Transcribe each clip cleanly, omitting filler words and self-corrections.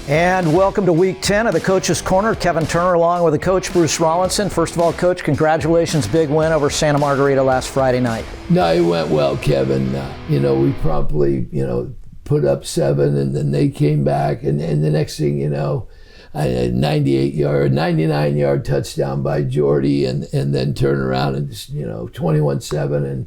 And welcome to Week 10 of the Coach's Corner. Kevin Turner along with the coach, Bruce Rollinson. First of all, Coach, congratulations. Big win over Santa Margarita last Friday night. No, it went well, Kevin. We promptly, put up 7, and then they came back. And the next thing you know, a 99-yard touchdown by Jordy, and then turn around and, 21-7, and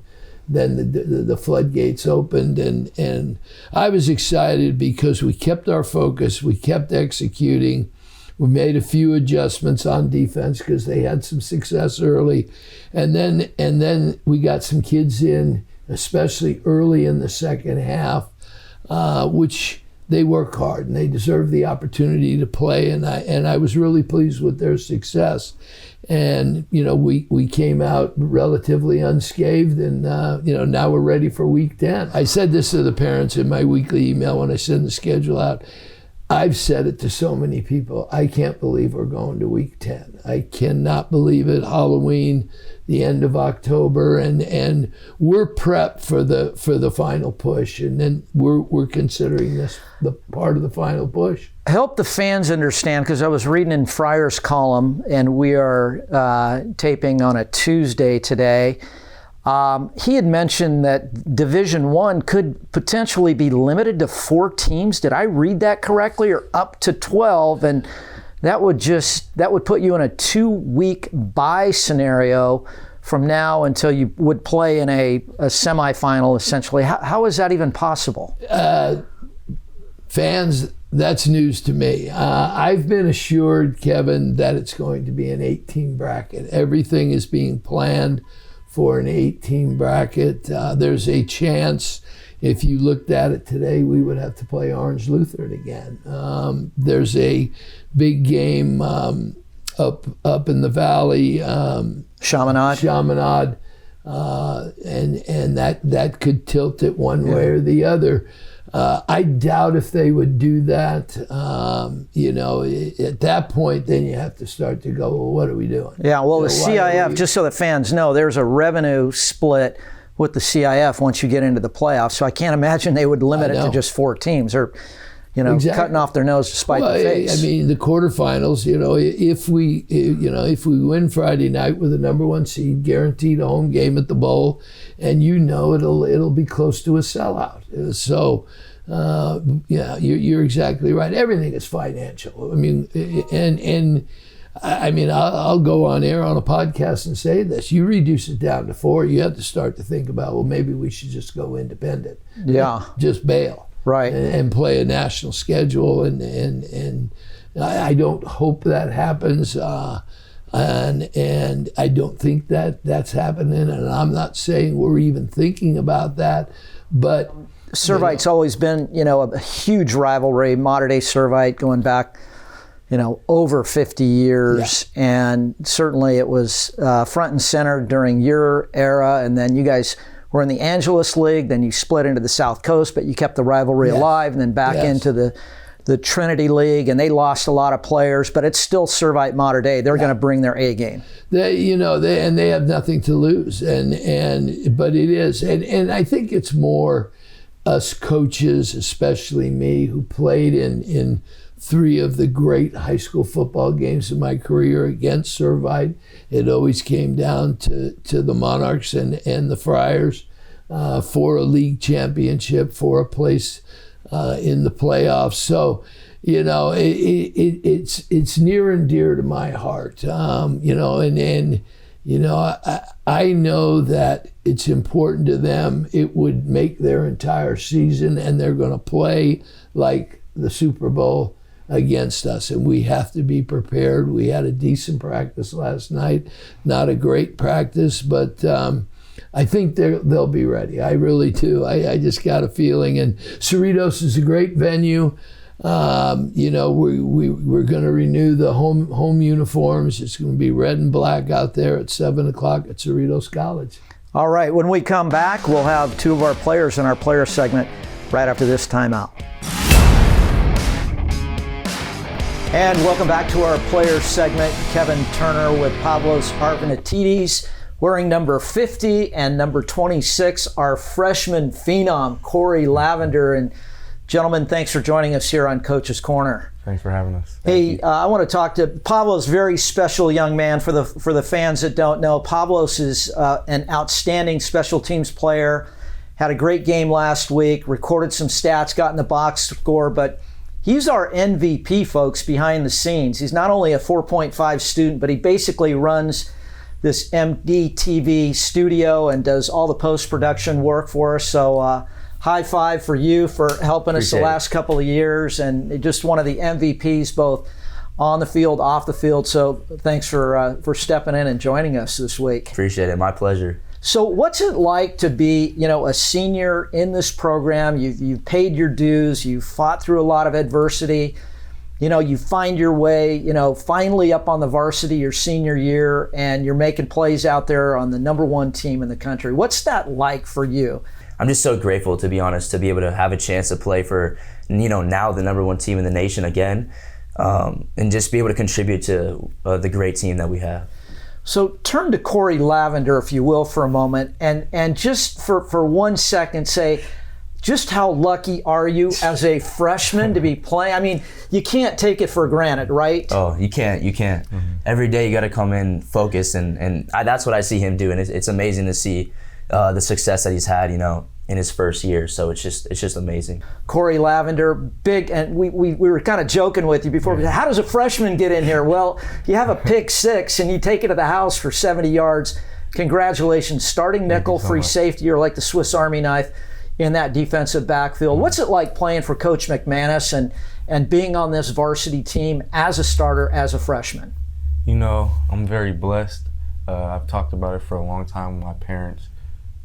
then the floodgates opened, and I was excited because we kept our focus, we kept executing, we made a few adjustments on defense because they had some success early, and then we got some kids in, especially early in the second half, which they work hard and they deserve the opportunity to play, and I was really pleased with their success. And we came out relatively unscathed, and now we're ready for Week 10. I said this to the parents in my weekly email when I send the schedule out. I've said it to so many people. I can't believe we're going to Week 10. I cannot believe it. Halloween, the end of October, and we're prepped for the final push, and then we're considering this the part of the final push. Help the fans understand, because I was reading in Fryer's column, and we are taping on a Tuesday today. He had mentioned that Division I could potentially be limited to 4 teams. Did I read that correctly? Or up to 12? And that would put you in a 2-week bye scenario from now until you would play in a semifinal, essentially. How is that even possible? Fans, that's news to me. I've been assured, Kevin, that it's going to be an 8-team bracket. Everything is being planned for an 8-team bracket. There's a chance, if you looked at it today, we would have to play Orange Lutheran again. There's a big game up in the valley, Chaminade, and that could tilt it one way or the other. I doubt if they would do that. At that point, then you have to start to go, well, what are we doing? Yeah, well, the CIF, just so the fans know, there's a revenue split with the CIF once you get into the playoffs. So I can't imagine they would limit it to just 4 teams, or exactly. Cutting off their nose to spite the face. I mean, the quarterfinals, if we win Friday night with the number 1 seed, guaranteed a home game at the Bowl, and it'll be close to a sellout. So, you're exactly right. Everything is financial. I mean, I'll go on air on a podcast and say this. You reduce it down to 4, you have to start to think about, well, maybe we should just go independent. Yeah. Just bail. Right. And play a national schedule, and I don't hope that happens, and I don't think that's happening, and I'm not saying we're even thinking about that, but Servite's always been, a huge rivalry, modern day Servite going back, over 50 years, and certainly it was front and center during your era, and then you guys were in the Angeles League, then you split into the South Coast, but you kept the rivalry alive, and then back into the Trinity League, and they lost a lot of players, but it's still Servite modern day. They're going to bring their A game. They have nothing to lose, but it is, and I think it's more us coaches, especially me, who played in 3 of the great high school football games of my career against Servite. It always came down to the Monarchs and the Friars for a league championship, for a place in the playoffs. So, it's near and dear to my heart. I know that it's important to them. It would make their entire season, and they're going to play like the Super Bowl against us, and we have to be prepared. We had a decent practice last night, not a great practice, but I think they'll be ready. I really do. I just got a feeling, and Cerritos is a great venue. We're going to renew the home uniforms. It's going to be red and black out there at 7 o'clock at Cerritos College. All right, when we come back, we'll have 2 of our players in our player segment right after this timeout. And welcome back to our players segment. Kevin Turner with Pavlos Arvanitidis, wearing number 50 and number 26, our freshman phenom, Cory Lavender. And gentlemen, thanks for joining us here on Coach's Corner. Thanks for having us. Hey, I want to talk to Pavlos, very special young man. For the fans that don't know, Pavlos is an outstanding special teams player. Had a great game last week, recorded some stats, got in the box score, but he's our MVP, folks, behind the scenes. He's not only a 4.5 student, but he basically runs this MDTV studio and does all the post-production work for us. So high five for you for helping us the last couple of years, and just one of the MVPs both on the field, off the field. So thanks for stepping in and joining us this week. Appreciate it. My pleasure. So what's it like to be, a senior in this program? You've paid your dues. You've fought through a lot of adversity. You find your way, finally up on the varsity your senior year, and you're making plays out there on the #1 team in the country. What's that like for you? I'm just so grateful, to be honest, to be able to have a chance to play for, now the #1 team in the nation again, and just be able to contribute to the great team that we have. So turn to Cory Lavender, if you will, for a moment, and just for 1 second say, just how lucky are you as a freshman to be playing? I mean, you can't take it for granted, right? Oh, you can't. Mm-hmm. Every day you got to come in focused, and that's what I see him do, and it's amazing to see the success that he's had, in his first year. So it's just amazing. Cory Lavender, big, and we were kind of joking with you before. How does a freshman get in here? Well, you have a pick six and you take it to the house for 70 yards. Congratulations, starting nickel, free safety. You're like the Swiss Army knife in that defensive backfield. What's it like playing for Coach McManus and being on this varsity team as a starter, as a freshman? I'm very blessed. I've talked about it for a long time with my parents.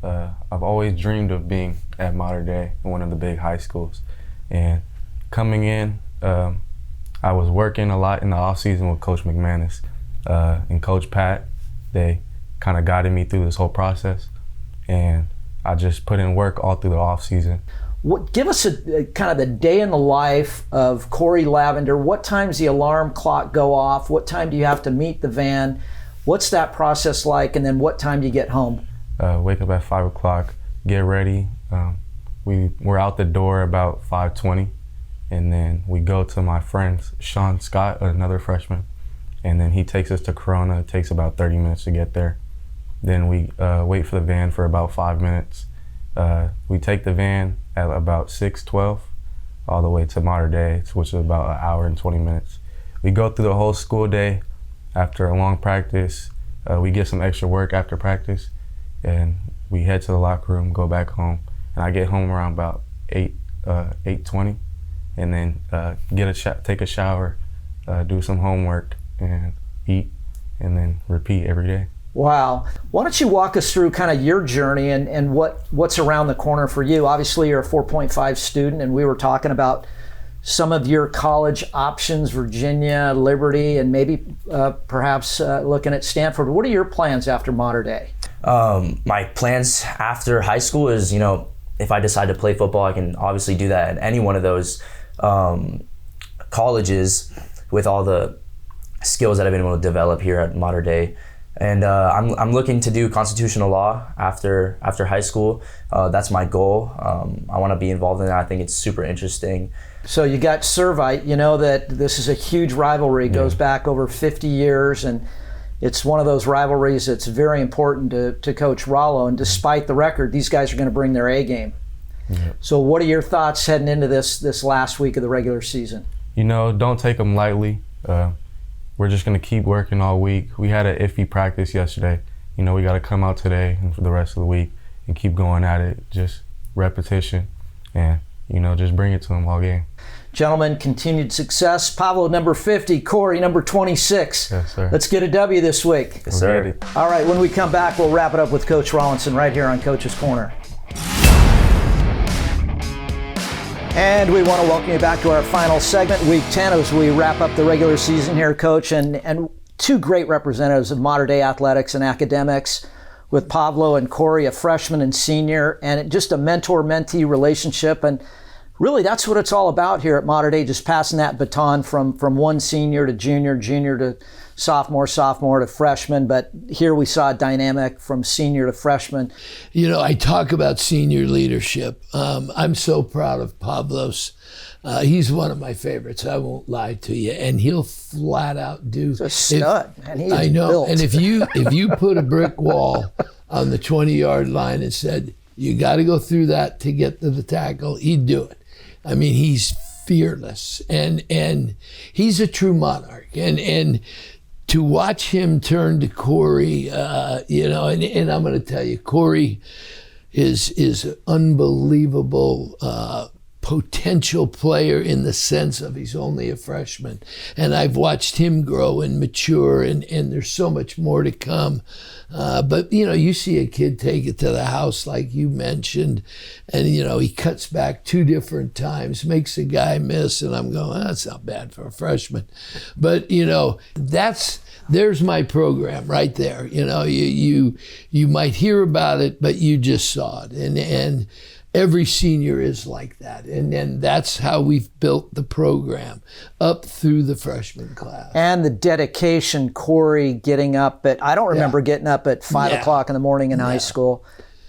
I've always dreamed of being at Mater Dei, one of the big high schools. And coming in, I was working a lot in the off season with Coach McManus and Coach Pat. They kind of guided me through this whole process, and I just put in work all through the off season. Give us a kind of the day in the life of Cory Lavender. What time's the alarm clock go off? What time do you have to meet the van? What's that process like? And then what time do you get home? Wake up at 5 o'clock, get ready. We're out the door about 5:20, and then we go to my friend Sean Scott, another freshman, and then he takes us to Corona. It takes about 30 minutes to get there. Then we wait for the van for about 5 minutes. We take the van at about 6:12 all the way to Mater Dei, which is about an hour and 20 minutes. We go through the whole school day. After a long practice, we get some extra work after practice, and we head to the locker room, go back home, and I get home around about 8:20, and then take a shower, do some homework, and eat, and then repeat every day. Wow. Why don't you walk us through kind of your journey and what's around the corner for you? Obviously, you're a 4.5 student, and we were talking about some of your college options, Virginia, Liberty, and maybe perhaps looking at Stanford. What are your plans after Mater Dei? My plans after high school is, if I decide to play football, I can obviously do that at any one of those colleges with all the skills that I've been able to develop here at Mater Dei. And I'm looking to do constitutional law after high school. That's my goal. I want to be involved in that. I think it's super interesting. So you got Servite. You know that this is a huge rivalry. It goes back over 50 years, and it's one of those rivalries that's very important to Coach Rollo. And despite the record, these guys are going to bring their A game. Yeah. So what are your thoughts heading into this last week of the regular season? Don't take them lightly. We're just going to keep working all week. We had an iffy practice yesterday. We got to come out today and for the rest of the week and keep going at it. Just repetition and, just bring it to them all game. Gentlemen, continued success. Pavlo, number 50. Cory, number 26. Yes, sir. Let's get a W this week. Yes, sir. All right, when we come back, we'll wrap it up with Coach Rollinson right here on Coach's Corner. And we want to welcome you back to our final segment, Week 10, as we wrap up the regular season here, Coach. And two great representatives of Mater Dei athletics and academics with Pavlo and Cory, a freshman and senior, and just a mentor-mentee relationship. And really that's what it's all about here at Mater Dei, just passing that baton from one senior to junior, junior to sophomore, sophomore to freshman. But here we saw a dynamic from senior to freshman. You know, I talk about senior leadership. I'm so proud of Pavlos. He's one of my favorites, I won't lie to you. And he'll flat out do. He's a stud, and he is I know. built. And if you put a brick wall on the 20-yard line and said, you got to go through that to get to the tackle, he'd do it. I mean, he's fearless, and he's a true monarch. And to watch him turn to Cory, you know, and I'm going to tell you, Cory is an unbelievable potential player in the sense of he's only a freshman. And I've watched him grow and mature, and there's so much more to come. But, you know, you see a kid take it to the house like you mentioned, and, you know, he cuts back 2 different times, makes a guy miss, and I'm going, that's not bad for a freshman. But, you know, there's my program right there. You know, you might hear about it, but you just saw it. And every senior is like that. And then that's how we've built the program up through the freshman class. And the dedication, Cory getting up at, I don't remember getting up at 5 o'clock in the morning in high school.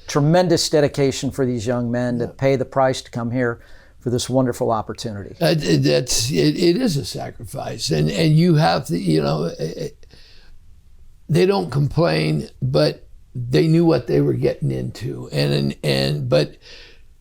Tremendous dedication for these young men to pay the price to come here for this wonderful opportunity. It is a sacrifice. And you have to, you know, they don't complain, but they knew what they were getting into. But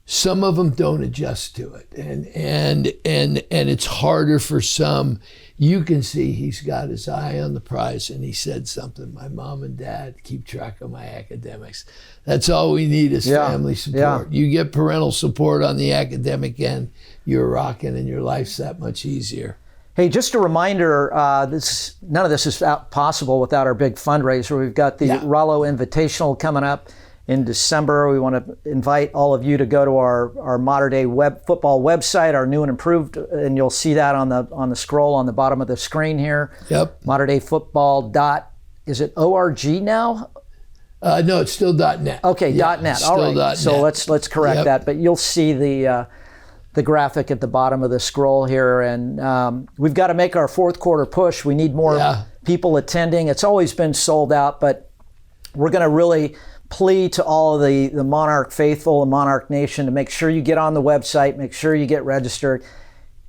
some of them don't adjust to it, and it's harder for some. You can see he's got his eye on the prize, and he said something. My mom and dad keep track of my academics. That's all we need is family support. You get parental support on the academic end, you're rocking, and your life's that much easier. Hey, just a reminder, none of this is possible without our big fundraiser. We've got the Rollo Invitational coming up in December. We want to invite all of you to go to our Mater Dei football website, our new and improved, and you'll see that on the scroll on the bottom of the screen here. Yep. MaterDeiFootball. Is it .org now? No, it's still .net. Okay, .net. All right. So let's correct that. But you'll see the graphic at the bottom of the scroll here, and we've got to make our fourth quarter push. We need more people attending. It's always been sold out, but we're going to really plea to all of the Monarch faithful, the Monarch Nation, to make sure you get on the website, make sure you get registered.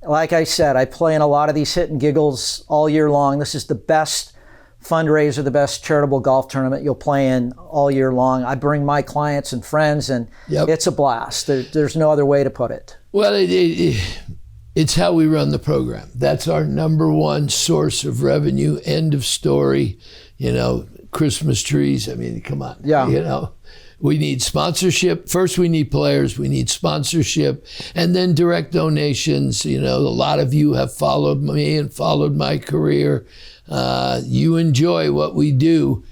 Like I said, I play in a lot of these hit and giggles all year long. This is the best fundraiser, the best charitable golf tournament you'll play in all year long. I bring my clients and friends, and it's a blast. There's no other way to put it. Well, it's how we run the program. That's our number one source of revenue. End of story. You know, Christmas trees. I mean, come on. Yeah. You know, we need sponsorship. First, we need players. We need sponsorship, and then direct donations. You know, a lot of you have followed me and followed my career. You enjoy what we do.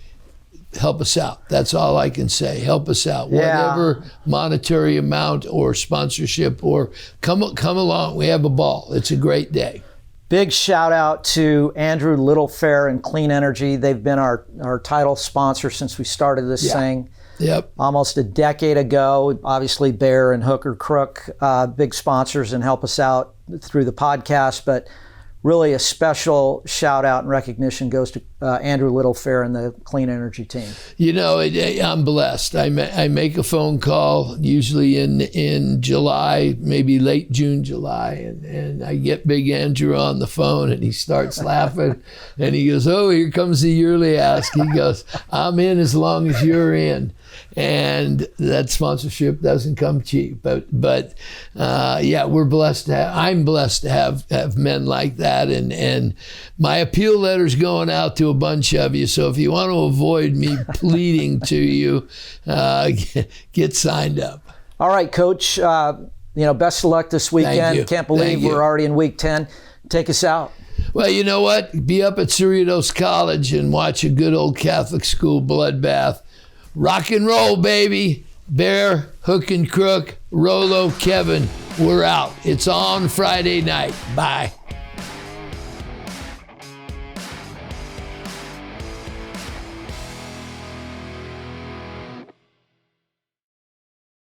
Help us out. That's all I can say. Help us out. Whatever monetary amount or sponsorship, or come along. We have a ball. It's a great day. Big shout out to Andrew Littlefair and Clean Energy. They've been our title sponsor since we started this thing. Almost a decade ago. Obviously, Bear and Hooker Crook, big sponsors and help us out through the podcast. But really a special shout out and recognition goes to Andrew Littlefair and the Clean Energy team. You know, I'm blessed. I make a phone call usually in July, maybe late June, July, and I get Big Andrew on the phone, and he starts laughing, and he goes, "Oh, here comes the yearly ask." He goes, "I'm in as long as you're in." And that sponsorship doesn't come cheap, but we're blessed to have. I'm blessed to have men like that, and my appeal letter's going out to a bunch of you. So if you want to avoid me pleading to you, get signed up. All right, Coach. Best of luck this weekend. Can't believe we're already in week 10. Take us out. Well, you know what? Be up at Cerritos College and watch a good old Catholic school bloodbath. Rock and roll, baby. Bear, Hook and Crook, Rollo, Kevin, we're out. It's on Friday night. Bye.